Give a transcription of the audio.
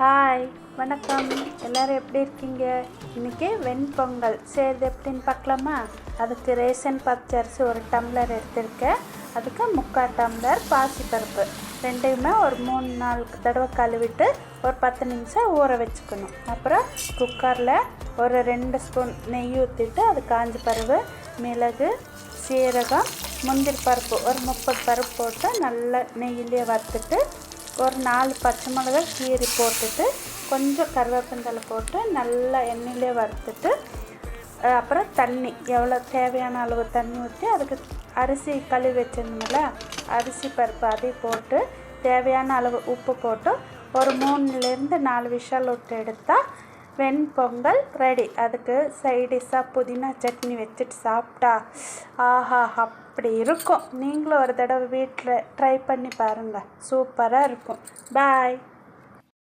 Hi, வணக்கம். எல்லோரும் எப்படி இருக்கீங்க? இன்றைக்கி வெண்பொங்கல் செய்கிறது எப்படின்னு பார்க்கலாமா? அதுக்கு ரேஷன் பச்சரிசி ஒரு டம்ளர் எடுத்திருக்கேன். அதுக்கு 3/4 டம்ளர் பாசிப்பருப்பு ரெண்டையுமே ஒரு 3-4 தடவை கழுவிட்டு ஒரு 10 நிமிஷம் ஊற வச்சுக்கணும். அப்புறம் குக்கரில் ஒரு 2 ஸ்பூன் நெய் ஊற்றிட்டு அது காஞ்ச பருப்பு, மிளகு, சீரகம், முந்திரி பருப்பு ஒரு 30 பருப்பு போட்டு நல்லா நெய்யிலே வறுத்துட்டு ஒரு 4 பச்சை மிளகா கீரி போட்டுட்டு கொஞ்சம் கருவேப்பிலை போட்டு நல்லா எண்ணெயிலே வறுத்துட்டு அப்புறம் தண்ணி எவ்வளோ தேவையான அளவு தண்ணி ஊற்றி அதுக்கு அரிசி கழுவி வச்சிருந்தோம்ல அரிசி பருப்பு அதையும் போட்டு தேவையான அளவு உப்பு போட்டு ஒரு 3-4 விசில் விட்டு எடுத்தால் வெண்பொங்கல் ரெடி. அதுக்கு சைடிஷாக புதினா சட்னி வச்சுட்டு சாப்பிட்டா ஆஹா அப்படி இருக்கும். நீங்களும் ஒரு தடவை வீட்டில் ட்ரை பண்ணி பாருங்கள், சூப்பராக இருக்கும். பாய்.